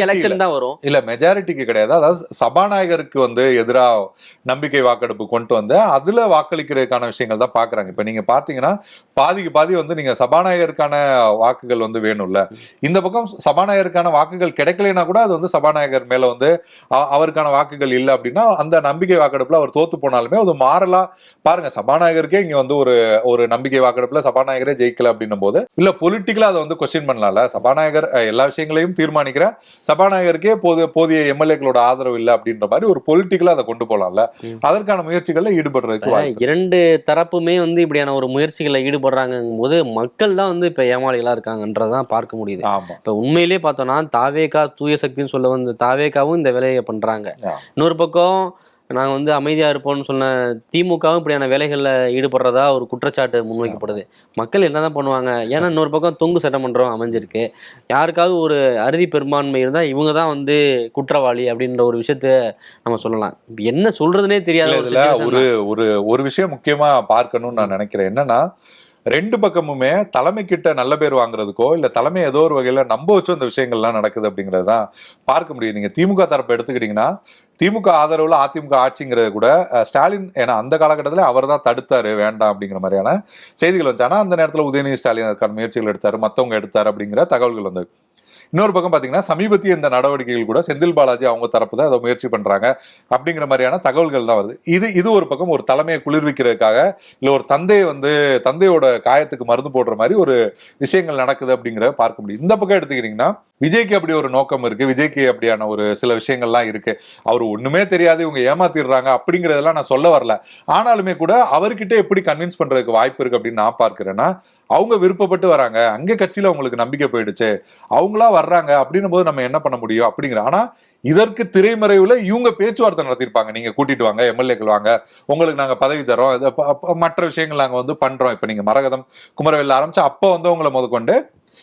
எலெக்ஷன் தான் வரும். இல்ல மெஜாரிட்டிக்கு கிடையாது, அதாவது சபாநாயகருக்கு எதிராக நம்பிக்கை வாக்கெடுப்பு கொண்டு அதுல வாக்களிக்கிறதுக்கான விஷயங்கள் தான் பாக்குறாங்க. இப்ப நீங்க பாத்தீங்கன்னா பாதிக்கு பாதி நீங்க சபாநாயகருக்கான வாக்குகள் வேணும்ல, இந்த பக்கம் சபாநாயகருக்கான வாக்குகள் கிடைக்கலைன்னா கூட அது சபாநாயகர் மேல அவருக்கான வாக்குகள் இல்லை அப்படின்னா அந்த நம்பிக்கை வாக்கெடுப்புல அவர் தோத்து போனாலுமே அது மாறலாம். பாருங்க, சபாநாயகருக்கே இங்க ஒரு நம்பிக்கை வாக்கெடுப்புல சபாநாயகரே ஜெயிக்கல அப்படின்னும் போது இல்ல பொலிட்டிக்கலா அதை கொஸ்டின் பண்ணலாம்ல. சபாநாயகர் எல்லா விஷயங்களையும் தீர்மானிக்கிற சபாநாயகருக்கே போதிய எம்எல்ஏக்களோட ஆதரவு இல்லை அப்படின்ற மாதிரி ஒரு பொலிட்டிக்கலா அதை கொண்டு போலாம்ல. அதற்கான முயற்சிகள்ல ஈடுபடுறதுக்கு இரண்டு தரப்புமே இப்படியான ஒரு முயற்சிகளை ஈடுபடுறாங்கும் போது மக்கள் தான் இப்ப ஏமாளிகளா இருக்காங்கன்றதான் பார்க்க முடியுது. இப்ப உண்மையிலேயே பார்த்தோம்னா தாவேகா தூய சக்தின்னு சொல்ல தாவேகாவும் இந்த வேலையை பண்றாங்க. இன்னொரு பக்கம் நாங்க அமைதியா இருப்போம்னு சொன்ன திமுகவும் இப்படியான வேலைகள்ல ஈடுபடுறதா ஒரு குற்றச்சாட்டு முன்வைக்கப்படுது. மக்கள் என்னதான் பண்ணுவாங்க? ஏன்னா இன்னொரு பக்கம் தொங்கு சட்டமன்றம் அமைஞ்சிருக்கு, யாருக்காவது ஒரு அறுதி பெரும்பான்மை இருந்தா இவங்க தான் குற்றவாளி அப்படின்ற ஒரு விஷயத்த நம்ம சொல்லலாம். என்ன சொல்றதுனே தெரியாது. ஒரு விஷயம் முக்கியமா பார்க்கணும்னு நான் நினைக்கிறேன். என்னன்னா ரெண்டு பக்கமுமே தலைமை கிட்ட நல்ல பேர் வாங்குறதுக்கோ இல்ல தலைமை ஏதோ ஒரு வகையில நம்ப வச்சோ இந்த விஷயங்கள்லாம் நடக்குது அப்படிங்கறதுதான் பார்க்க முடியும். நீங்க திமுக தரப்பை எடுத்துக்கிட்டீங்கன்னா திமுக ஆதரவுல அதிமுக ஆட்சிங்கிறது கூட ஸ்டாலின் ஏன்னா அந்த காலகட்டத்தில் அவர் தான் தடுத்தாரு வேண்டாம் அப்படிங்கிற மாதிரியான செய்திகள் வந்துச்சு. ஆனா அந்த நேரத்தில் உதயநிதி ஸ்டாலின் அதற்கான முயற்சிகள் எடுத்தாரு, மற்றவங்க எடுத்தாரு அப்படிங்கிற தகவல்கள் வந்தது. இன்னொரு பக்கம் பாத்தீங்கன்னா சமீபத்திய இந்த நடவடிக்கைகள் கூட செந்தில் பாலாஜி அவங்க தரப்பு தான் அதை முயற்சி பண்றாங்க அப்படிங்கிற மாதிரியான தகவல்கள் தான் வருது. இது ஒரு பக்கம் ஒரு தலைமையை குளிர்விக்கிறதுக்காக இல்ல ஒரு தந்தையோட காயத்துக்கு மருந்து போடுற மாதிரி ஒரு விஷயங்கள் நடக்குது அப்படிங்கிறத பார்க்க முடியும். இந்த பக்கம் எடுத்துக்கிட்டீங்கன்னா விஜய்க்கு அப்படி ஒரு நோக்கம் இருக்கு, விஜய்க்கு அப்படியான ஒரு சில விஷயங்கள்லாம் இருக்கு. அவர் ஒண்ணுமே தெரியாது, இவங்க ஏமாத்திடுறாங்க அப்படிங்கறதெல்லாம் நான் சொல்ல வரல. ஆனாலுமே கூட அவர்கிட்ட எப்படி கன்வின்ஸ் பண்றதுக்கு வாய்ப்பு இருக்கு அப்படின்னு நான் பார்க்கிறேன்னா அவங்க விருப்பப்பட்டு வராங்க, அங்க கட்சியில அவங்களுக்கு நம்பிக்கை போயிடுச்சு, அவங்களா வர்றாங்க அப்படின்னும் போது நம்ம என்ன பண்ண முடியும் அப்படிங்கிற. ஆனா இதற்கு திரைமறைவுல இவங்க பேச்சுவார்த்தை நடத்திருப்பாங்க, நீங்க கூட்டிட்டு வாங்க எம்எல்ஏக்கள் வாங்க, உங்களுக்கு நாங்க பதவி தரோம், மற்ற விஷயங்கள் நாங்க பண்றோம். இப்ப நீங்க மரகதம் குமரவேல ஆரம்பிச்சு அப்ப உங்களை முதற்கொண்டு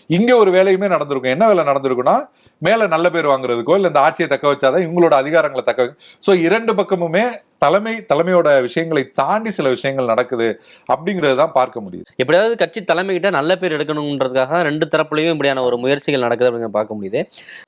இங்க ஒரு வேலையுமே நடந்திருக்கும். என்ன வேலை நடந்திருக்குன்னா மேல நல்ல பேர் வாங்குறதுக்கோ இல்ல இந்த ஆட்சியை தக்க வச்சாதான் இவங்களோட அதிகாரங்களை தக்க. சோ இரண்டு பக்கமுமே தலைமையோட விஷயங்களை தாண்டி சில விஷயங்கள் நடக்குது அப்படிங்கறது தான் பார்க்க முடியுது. எப்படியாவது கட்சி தலைமைகிட்ட நல்ல பேர் எடுக்கணுன்றதுக்காக ரெண்டு தரப்புலையும் இப்படியான ஒரு முயற்சிகள் நடக்குது அப்படிங்கிற பார்க்க முடியுது.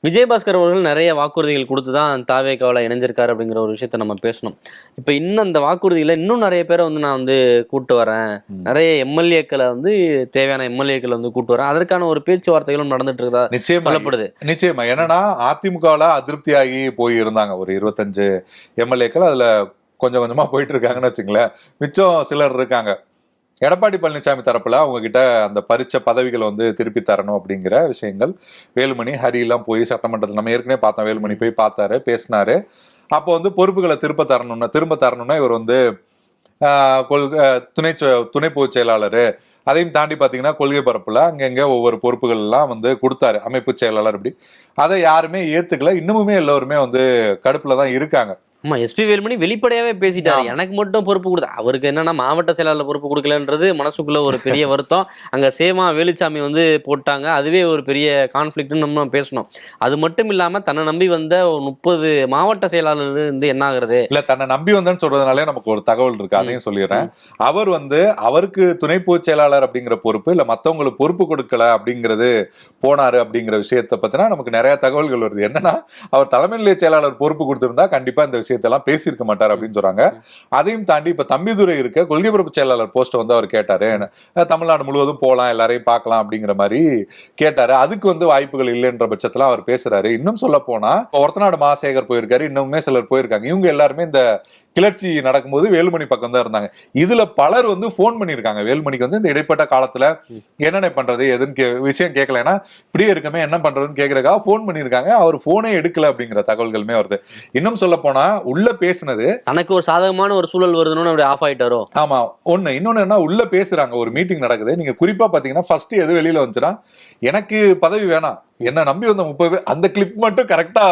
விஜயபாஸ்கர் அவர்கள் நிறைய வாக்குறுதிகள் கொடுத்து தான் தாவேக்காவில் இணைஞ்சிருக்காரு அப்படிங்கிற ஒரு விஷயத்த நம்ம பேசணும். இப்போ இன்னும் அந்த வாக்குறுதியில் இன்னும் நிறைய பேரை வந்து நான் வந்து கூட்டு வரேன், நிறைய எம்எல்ஏக்களை வந்து தேவையான எம்எல்ஏக்களை வந்து கூட்டு வரேன், அதற்கான ஒரு பேச்சுவார்த்தைகளும் நடந்துட்டு இருக்கதா சொல்லப்படுது. நிச்சயமா. என்னன்னா அதிமுகவில் அதிருப்தியாகி போய் இருந்தாங்க ஒரு 25 எம்எல்ஏக்கள், அதுல கொஞ்சம் கொஞ்சமா போயிட்டு இருக்காங்கன்னு வச்சுங்களேன். மிச்சம் சிலர் இருக்காங்க. எடப்பாடி பழனிசாமி தரப்புல அவங்க கிட்ட அந்த பறிச்ச பதவிகளை வந்து திருப்பி தரணும் அப்படிங்கிற விஷயங்கள் வேலுமணி ஹரி எல்லாம் போய் சட்டமன்றத்தில் நம்ம ஏற்கனவே பார்த்தோம். வேலுமணி போய் பார்த்தாரு, பேசினாரு. அப்போ வந்து பொறுப்புகளை திரும்ப தரணும்னா இவர் வந்து துணை பொதுச் செயலாளர், அதையும் தாண்டி பாத்தீங்கன்னா கொள்கை பரப்புல அங்கங்க ஒவ்வொரு பொறுப்புகள் எல்லாம் வந்து கொடுத்தாரு, அமைப்பு செயலாளர். அப்படி அதை யாருமே ஏத்துக்கல. இன்னுமுமே எல்லாருமே வந்து கடுப்புல தான் இருக்காங்க. ஆமா, எஸ்பி வேலுமணி வெளிப்படையாவே பேசிட்டாரு, எனக்கு மட்டும் பொறுப்பு கொடுத்தா. அவருக்கு என்னன்னா மாவட்ட செயலாளர் பொறுப்பு கொடுக்கலன்றது மனசுக்குள்ள ஒரு பெரிய வருத்தம். அங்க சேமா வேலுச்சாமி வந்து போட்டாங்க, அதுவே ஒரு பெரிய கான்ஃபிளிக்ட்னு நம்ம பேசணும். அது மட்டும் இல்லாம தன்னை நம்பி வந்த 30 மாவட்ட செயலாளர் வந்து என்ன ஆகுறது இல்ல, தன்னை நம்பி வந்தேன்னு சொல்றதுனாலே நமக்கு ஒரு தகவல் இருக்கு, அதையும் சொல்லிடுறேன். அவர் வந்து அவருக்கு துணை பொதுச் செயலாளர் அப்படிங்கிற பொறுப்பு இல்ல மத்தவங்களுக்கு பொறுப்பு கொடுக்கல அப்படிங்கிறது போனாரு அப்படிங்கிற விஷயத்த பத்தினா நமக்கு நிறைய தகவல்கள் வருது. என்னன்னா அவர் தலைமை நிலைய செயலாளர் பொறுப்பு கொடுத்திருந்தா கண்டிப்பா இந்த விஷயத்தெல்லாம் பேசியிருக்க மாட்டார் அப்படின்னு சொல்றாங்க. அதையும் தாண்டி இப்ப தம்பிதுரை இருக்க கொள்கை பரப்பு செயலாளர் போஸ்ட் வந்து அவர் கேட்டாரு, தமிழ்நாடு முழுவதும் போலாம், எல்லாரையும் பார்க்கலாம் அப்படிங்கிற மாதிரி கேட்டாரு. அதுக்கு வந்து வாய்ப்புகள் இல்லைன்ற பட்சத்துல அவர் பேசுறாரு. இன்னும் சொல்ல போனா ஒருத்தநாடு மாசேகர் போயிருக்காரு, இன்னுமே சிலர் போயிருக்காங்க. இவங்க எல்லாருமே இந்த கிளர்ச்சி நடக்கும்போது வேலுமணி பக்கம் தான் இருந்தாங்க. இதுல பலர் வந்து போன் பண்ணிருக்காங்க வேலுமணிக்கு வந்து இந்த இடைப்பட்ட காலத்துல என்னென்ன பண்றது எதுன்னு விஷயம் கேட்கல, ஏன்னா இப்படியே இருக்கமே என்ன பண்றதுன்னு கேட்கறதுக்காக போன் பண்ணிருக்காங்க. அவர் போனே எடுக்கல அப்படிங்கிற தகவல்களுமே வருது. இன்னும் சொல்ல போனா உள்ள பேசுனது தனக்கு ஒரு சாதகமான ஒரு சூழல் வருதுன்னு அப்படி ஆஃப் ஆயிட்டாரோ. ஆமா, இன்னொன்னு என்ன, உள்ள பேசுறாங்க, ஒரு மீட்டிங் நடக்குது. நீங்க குறிப்பா பாத்தீங்கன்னா ஃபர்ஸ்ட் எது வெளியில வந்துச்சுன்னா எனக்கு பதவி வேணாம், என்ன நம்பி வந்த 30 பேர், அந்த கிளிப் மட்டும் கரெக்டா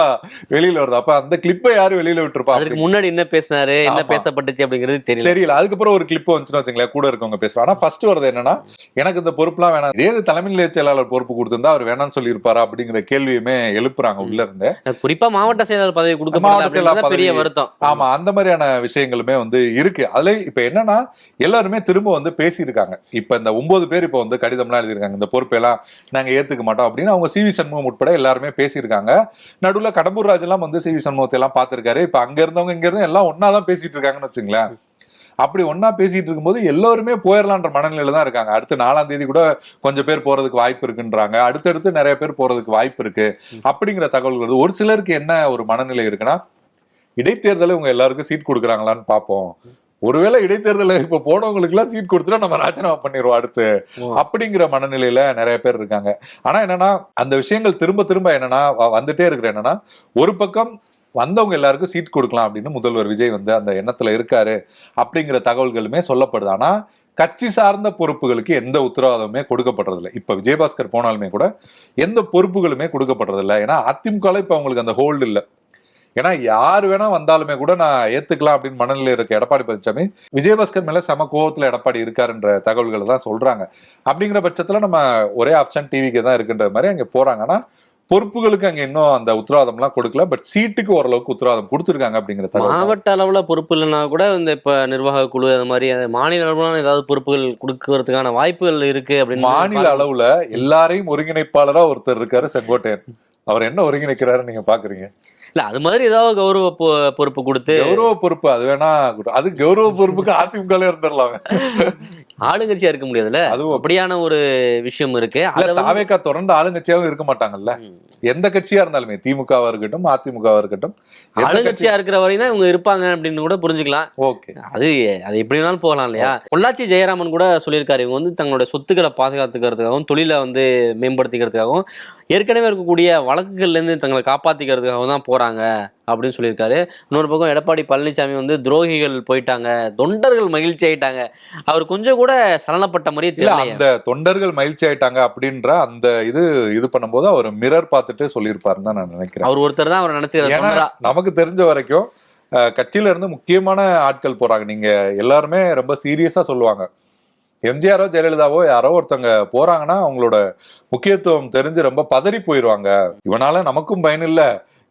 வெளியில வருது. அப்ப அந்த கிளிப்பை யாரு வெளியில விட்டுருப்பா? அதுக்கு முன்னாடி என்ன பேசினாரு, என்ன பேசப்பட்டுச்சு அப்படிங்கிறது தெரியல. அதுக்கப்புறம் ஒரு கிளிப் வந்துச்சுன்னு வச்சுங்களேன், கூட இருக்கவங்க பேசுவாங்க. ஆனா ஃபர்ஸ்ட் வருது என்னன்னா, எனக்கு இந்த பொறுப்புலாம் வேணாம், ஏது தலைமை நிலைய செயலாளர் பொறுப்பு கொடுத்திருந்தா அவர் வேணாம்னு சொல்லி இருப்பாரா அப்படிங்கிற கேள்வியுமே எழுப்புறாங்க உள்ள இருந்து. குறிப்பா மாவட்ட செயலாளர் பதவி கொடுக்க பெரிய வருத்தம். ஆமா, அந்த மாதிரியான விஷயங்களுமே வந்து இருக்கு. அதுல இப்ப என்னன்னா எல்லாருமே திரும்ப வந்து பேசியிருக்காங்க. இப்ப இந்த 9 பேர் இப்ப வந்து கடிதம்லாம் எழுதியிருக்காங்க, இந்த பொறுப்பெல்லாம் நாங்க ஏத்துக்க மாட்டோம் அப்படின்னு. அவங்க சிவி சண்முகம் உட்பட எல்லாருமே பேசியிருக்காங்க. நடுவுல கடம்பூர் ராஜ் எல்லாம் வந்து சிவி சண்முகத்தை எல்லாம் பார்த்திருக்காரு. இப்ப அங்க இருந்தவங்க இங்க இருந்து எல்லாம் ஒன்னாதான் பேசிட்டு இருக்காங்கன்னு வச்சுங்களேன். அப்படி ஒன்னா பேசிட்டு இருக்கும்போது எல்லாருமே போயிடலான்ற மனநிலையில தான் இருக்காங்க. அடுத்து 4ஆம் தேதி கூட கொஞ்சம் பேர் போறதுக்கு வாய்ப்பு இருக்குன்றாங்க, அடுத்தடுத்து நிறைய பேர் போறதுக்கு வாய்ப்பு இருக்கு அப்படிங்கிற தகவல்கள். ஒரு சிலருக்கு என்ன ஒரு மனநிலை இருக்குன்னா, இடைத்தேர்தலை இவங்க எல்லாருக்கும் சீட் கொடுக்குறாங்களான்னு பார்ப்போம், ஒருவேளை இடைத்தேர்தலில் இப்ப போனவங்களுக்கு எல்லாம் சீட் கொடுத்துட்டா நம்ம ராஜினாமா பண்ணிடுவோம் அடுத்து அப்படிங்கிற மனநிலையில நிறைய பேர் இருக்காங்க. ஆனா என்னன்னா அந்த விஷயங்கள் திரும்ப திரும்ப என்னன்னா வந்துட்டே இருக்கிற என்னன்னா, ஒரு பக்கம் வந்தவங்க எல்லாருக்கும் சீட் கொடுக்கலாம் அப்படின்னு முதல்வர் விஜய் வந்து அந்த எண்ணத்துல இருக்காரு அப்படிங்கிற தகவல்களுமே சொல்லப்படுது. ஆனா கட்சி சார்ந்த பொறுப்புகளுக்கு எந்த உத்தரவாதமுமே கொடுக்கப்படுறதில்லை. இப்ப விஜயபாஸ்கர் போனாலுமே கூட எந்த பொறுப்புகளுமே கொடுக்கப்படுறதில்லை. ஏன்னா அதிமுக இப்ப அவங்களுக்கு அந்த ஹோல்டு இல்லை. ஏன்னா யாரு வேணா வந்தாலுமே கூட நான் ஏத்துக்கலாம் அப்படின்னு மனநிலை இருக்க எடப்பாடி பழனிசாமி விஜயபாஸ்கர் மேல சம கோவத்துல எடப்பாடி இருக்காருன்ற தகவல்கள் தான் சொல்றாங்க. அப்படிங்கிற பட்சத்துல நம்ம ஒரே ஆப்ஷன் டிவிக்கு தான் இருக்குன்ற மாதிரி அங்க போறாங்க. ஆனா பொறுப்புகளுக்கு அங்க இன்னும் அந்த உத்தரவாதம் எல்லாம் கொடுக்கல. பட் சீட்டுக்கு ஓரளவுக்கு உத்தரவாதம் கொடுத்துருக்காங்க அப்படிங்கிற மாவட்ட அளவுல பொறுப்பு இல்லைன்னா கூட இந்த இப்ப நிர்வாக குழு அது மாதிரி மாநில அளவுல ஏதாவது பொறுப்புகள் கொடுக்கறதுக்கான வாய்ப்புகள் இருக்கு அப்படின்னு. மாநில அளவுல எல்லாரையும் ஒருங்கிணைப்பாளரா ஒருத்தர் இருக்காரு செங்கோட்டையன். அவர் என்ன ஒருங்கிணைக்கிறாரு நீங்க பாக்குறீங்க? இல்ல அது மாதிரி ஏதாவது கௌரவ பொறுப்பு கொடுத்து, கௌரவ பொறுப்பு அது வேணா, அது கௌரவ பொறுப்புக்கு அதிமுக இருந்துடலாம், ஆளுங்கட்சியா இருக்க முடியாதுல்ல. அதுவும் அப்படியான ஒரு விஷயம் இருக்கு. தாவேக்கா தொடர்ந்து ஆளுங்கட்சியாவும் இருக்க மாட்டாங்கல்ல. எந்த கட்சியா இருந்தாலுமே திமுகவா இருக்கட்டும் அதிமுகவா இருக்கட்டும் ஆளுங்கட்சியா இருக்கிற வரையும் தான் இவங்க இருப்பாங்க அப்படின்னு கூட புரிஞ்சுக்கலாம். ஓகே, அது எப்படி வேணாலும் போகலாம் இல்லையா. பொள்ளாச்சி ஜெயராமன் கூட சொல்லியிருக்காரு, இவங்க வந்து தங்களுடைய சொத்துக்களை பாதுகாத்துக்கிறதுக்காகவும் தொழிலை வந்து மேம்படுத்திக்கிறதுக்காகவும் ஏற்கனவே இருக்கக்கூடிய வழக்குகள்ல இருந்து தங்களை காப்பாத்திக்கிறதுக்காக தான் போறாங்க அப்படின்னு சொல்லியிருக்காரு. இன்னொரு பக்கம் எடப்பாடி பழனிசாமி வந்து துரோகிகள் போயிட்டாங்க, தொண்டர்கள் மகிழ்ச்சி ஆயிட்டாங்க, அவர் கொஞ்சம் கூட சலனப்பட்ட மாதிரியே தெரியல. அந்த தொண்டர்கள் மகிழ்ச்சி ஆயிட்டாங்க அப்படின்ற அந்த இது பண்ணும்போது அவர் மிரர் பார்த்துட்டு சொல்லியிருப்பாருன்னு தான் நான் நினைக்கிறேன். அவர் ஒருத்தர் தான் அவர் நினைச்சுக்கிறார். நமக்கு தெரிஞ்ச வரைக்கும் கட்சியில இருந்து முக்கியமான ஆட்கள் போறாங்க, நீங்க எல்லாருமே ரொம்ப சீரியஸா சொல்லுவாங்க. எம்ஜிஆரோ ஜெயலலிதாவோ யாரோ ஒருத்தவங்க போறாங்கன்னா அவங்களோட முக்கியத்துவம் தெரிஞ்சு ரொம்ப பதறி போயிருவாங்க. இவனால நமக்கும் பயன் இல்ல,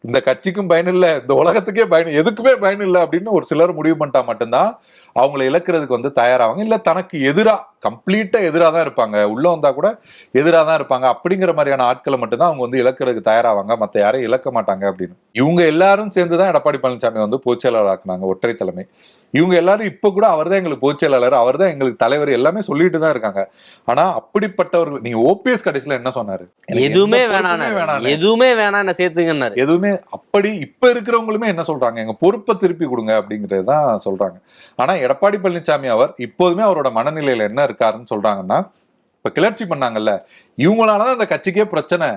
இந்த கட்சிக்கும் பயன் இல்லை, இந்த உலகத்துக்கே பயன், எதுக்குமே பயன் இல்லை அப்படின்னு ஒரு சிலர் முடிவு பண்ணிட்டா மட்டும்தான் அவங்களை இழக்கிறதுக்கு வந்து தயாராவாங்க. இல்ல தனக்கு எதிரா கம்ப்ளீட்டா எதிராக தான் இருப்பாங்க, உள்ள வந்தா கூட எதிராக தான் இருப்பாங்க அப்படிங்கிற மாதிரியான ஆட்களை மட்டும்தான் அவங்க வந்து இழக்கிறதுக்கு தயாராவாங்க, மற்ற யாரையும் இழக்க மாட்டாங்க அப்படின்னு. இவங்க எல்லாரும் சேர்ந்துதான் எடப்பாடி பழனிசாமி வந்து பொதுச்செயலாளர் ஆக்குனாங்க, ஒற்றை தலைமை. இவங்க எல்லாரும் இப்ப கூட அவர் தான் எங்களுக்கு பொதுச்செயலாளர், அவர் தான் எங்களுக்கு தலைவர், எல்லாமே சொல்லிட்டு தான் இருக்காங்க. ஆனா அப்படிப்பட்டவர்கள், நீங்க ஓபிஎஸ் கடைசியில என்ன சொன்னாரு? எதுவுமே வேணாம், எதுவுமே வேணாம் என்ன சேர்த்துங்கன்னாரு. எதுவுமே அப்படி இப்ப இருக்கிறவங்களுமே என்ன சொல்றாங்க, எங்க பொறுப்பை திருப்பி கொடுங்க அப்படிங்கறதுதான் சொல்றாங்க. ஆனா எடப்பாடி பழனிசாமி அவர் இப்போதுமே அவரோட மனநிலையில என்ன இருக்காருன்னு சொல்றாங்கன்னா, இப்ப கிளர்ச்சி பண்ணாங்கல்ல, இவங்களாலதான் அந்த கட்சிக்கே பிரச்சனை,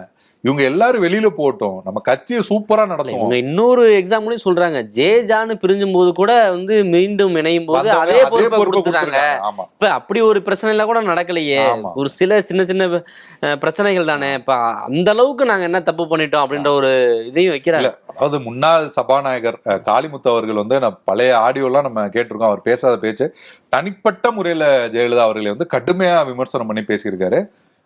இவங்க எல்லாரும் வெளியில போட்டோம், நம்ம கட்சியை சூப்பரா நடத்துவோம். இன்னொரு எக்ஸாம்பிளையும் சொல்றாங்க, ஜேஜான்னு பிரிஞ்சும் போது கூட வந்து மீண்டும் இணையும் போது அதே பொறுப்பை கொடுத்துட்டாங்க. இப்ப அப்படி ஒரு பிரச்சனை எல்லாம் கூட நடக்கலையே, ஒரு சில சின்ன சின்ன பிரச்சனைகள் தானே. இப்ப அந்த அளவுக்கு நாங்க என்ன தப்பு பண்ணிட்டோம் அப்படின்ற ஒரு இதையும் வைக்கிறாங்க. அதாவது முன்னாள் சபாநாயகர் காளிமுத்து அவர்கள் வந்து பழைய ஆடியோலாம் நம்ம கேட்டிருக்கோம், அவர் பேசாத பேச்சு தனிப்பட்ட முறையில ஜெயலலிதா அவர்களை வந்து கடுமையா விமர்சனம் பண்ணி பேசியிருக்காரு.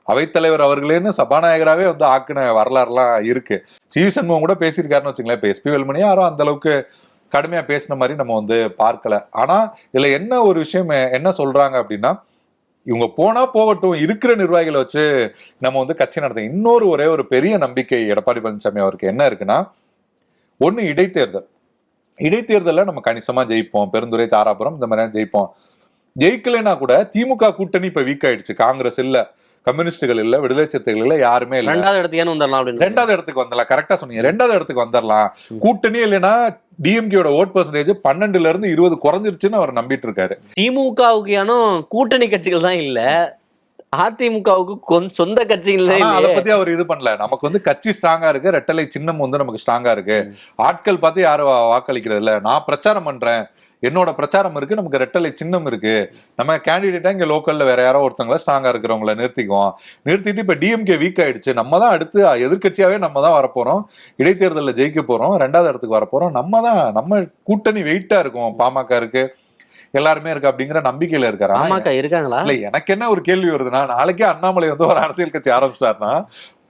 அவைத்தலைவர் அவர்களேன்னு சபாநாயகராகவே வந்து ஆக்கின வரலாறுலாம் இருக்கு. சி.வி. சண்முகம் கூட பேசியிருக்காருன்னு வச்சுங்களேன். இப்ப எஸ்பி வேலுமணி யாரும் அந்த அளவுக்கு கடுமையா பேசின மாதிரி நம்ம வந்து பார்க்கல. ஆனா இதுல என்ன ஒரு விஷயம் என்ன சொல்றாங்க அப்படின்னா, இவங்க போனா போகட்டும், இருக்கிற நிர்வாகிகளை வச்சு நம்ம வந்து கட்சி நடத்த. இன்னொரு ஒரே ஒரு பெரிய நம்பிக்கை எடப்பாடி பழனிசாமி அவருக்கு என்ன இருக்குன்னா, ஒண்ணு இடைத்தேர்தல். இடைத்தேர்தலில் நம்ம கணிசமா ஜெயிப்போம், பெருந்துறை, தாராபுரம் இந்த மாதிரி ஜெயிப்போம். ஜெயிக்கலைன்னா கூட திமுக கூட்டணி இப்ப வீக் ஆயிடுச்சு. காங்கிரஸ் இல்ல, கம்யூனிஸ்டுகள் இல்ல, விடுதலை சிறுத்தைகள் இல்ல, யாருமே இல்ல. ரெண்டாவது இடத்துக்கு வந்துடலாம். கரெக்டா சொன்னீங்க, ரெண்டாவது இடத்துக்கு வந்துடலாம். கூட்டணி இல்லைன்னா டிஎம்கேயோட ஓட் பெர்சன்டேஜ் 12ல இருந்து 20 குறைஞ்சிருச்சுன்னு அவர் நம்பிட்டு இருக்காரு. திமுகவுக்கு கூட்டணி கட்சிகள் தான் இல்ல, அதிமுகவுக்கு சொந்த கட்சிகள். அதை பத்தி அவர் இது பண்ணல. நமக்கு வந்து கட்சி ஸ்ட்ராங்கா இருக்கு, ரெட்டலை சின்னம் வந்து நமக்கு ஸ்ட்ராங்கா இருக்கு, ஆட்கள் பார்த்து யாரும் வாக்களிக்கிறது இல்ல, நான் பிரச்சாரம் பண்றேன், என்னோட பிரச்சாரம் இருக்கு, நமக்கு ரெட்டலை சின்னம் இருக்கு, நம்ம கேண்டிடேட்டா இங்க லோக்கல்ல வேற யாரோ ஒருத்தவங்கள ஸ்ட்ராங்கா இருக்கிறவங்கள நிறுத்திட்டு இப்ப டிஎம்கே வீக் ஆயிடுச்சு, நம்ம தான் அடுத்து எதிர்கட்சியாவே நம்ம தான் வரப்போறோம், இடைத்தேர்தலில் ஜெயிக்க போறோம், 2வது இடத்துக்கு வரப்போறோம், நம்ம கூட்டணி வெயிட்டா இருக்கும், பாமக இருக்கு, எல்லாருமே இருக்கு அப்படிங்கிற நம்பிக்கையில இருக்காரு. பாமக இருக்காங்களா? இல்ல, எனக்கு என்ன ஒரு கேள்வி வருதுன்னா, நாளைக்கே அண்ணாமலை வந்து ஒரு அரசியல் கட்சி ஆரம்பிச்சாருன்னா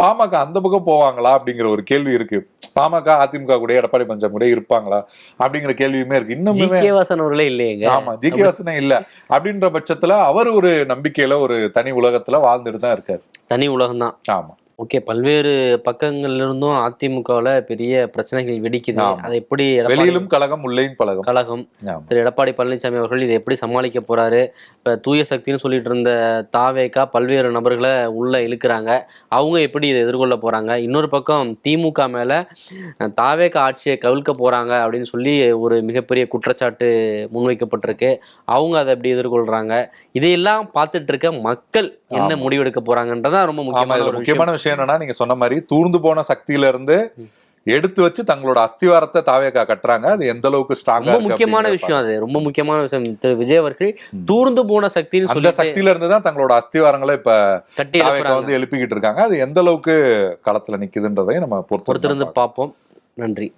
பாமக அந்த பக்கம் போவாங்களா அப்படிங்கிற ஒரு கேள்வி இருக்கு. பாமக அதிமுக கூட எடப்பாடி பழனிசாமி கூட இருப்பாங்களா அப்படிங்கிற கேள்வியுமே இருக்கு. இன்னுமே இல்லையே. ஆமா, ஜி.கே. வாசனே இல்ல அப்படின்ற பட்சத்துல அவர் ஒரு நம்பிக்கையில ஒரு தனி உலகத்துல வாழ்ந்துட்டு தான் இருக்காரு. தனி உலகம் தான். ஆமா. ஓகே, பல்வேறு பக்கங்கள்ல இருந்தும் அதிமுகவில் பெரிய பிரச்சனைகள் வெடிக்குது. அதை எப்படி வெளியிலும் கழகம் உள்ளேயும் கழகம் திரு எடப்பாடி பழனிசாமி அவர்கள் இதை எப்படி சமாளிக்க போறாரு? இப்ப தூய சக்தின்னு சொல்லிட்டு இருந்த தாவேகா பல்வேறு நபர்களை உள்ள இழுக்கிறாங்க, அவங்க எப்படி இதை எதிர்கொள்ள போறாங்க? இன்னொரு பக்கம் திமுக மேல தாவேகா ஆட்சியை கவிழ்க்க போறாங்க அப்படின்னு சொல்லி ஒரு மிகப்பெரிய குற்றச்சாட்டு முன்வைக்கப்பட்டிருக்கு, அவங்க அதை எப்படி எதிர்கொள்றாங்க? இதையெல்லாம் பார்த்துட்டு இருக்க மக்கள் என்ன முடிவெடுக்க போறாங்கன்றதான் ரொம்ப முக்கியமான விஷயம். என்னன்னா, நீங்க சொன்ன மாதிரி தூர்ந்து போன சக்தியில இருந்து எடுத்து வச்சு தங்களோட அஸ்திவாரத்தை தாவேகா கட்டுறாங்க. அது எந்த அளவுக்கு ஸ்ட்ராங்கா முக்கியமான விஷயம். அது ரொம்ப முக்கியமான விஷயம். திரு விஜய் அவர்கள் தூர்ந்து போன சக்தின்னு சொல்லி அந்த சக்தியில இருந்து தான் தங்களோட அஸ்திவாரங்களை இப்ப தாவேகா வந்து எழுப்பிக்கிட்டு இருக்காங்க. அது எந்த அளவுக்கு களத்துல நிக்குதுன்றதையும் நம்ம பொறுத்திருந்து பார்ப்போம். நன்றி.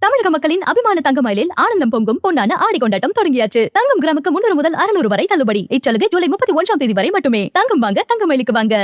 தமிழக மக்களின் அபிமான தங்கமயிலில் ஆனந்தம் பொங்கும் பொன்னான ஆடி கொண்டாட்டம் தொடங்கியாச்சு. தங்கம் கிராமுக்கு 300 முதல் 600 வரை தள்ளுபடி. இச்சலுகை ஜூலை 31 வரை மட்டுமே. தங்கம் வாங்க, தங்கமயிலுக்கு வாங்க.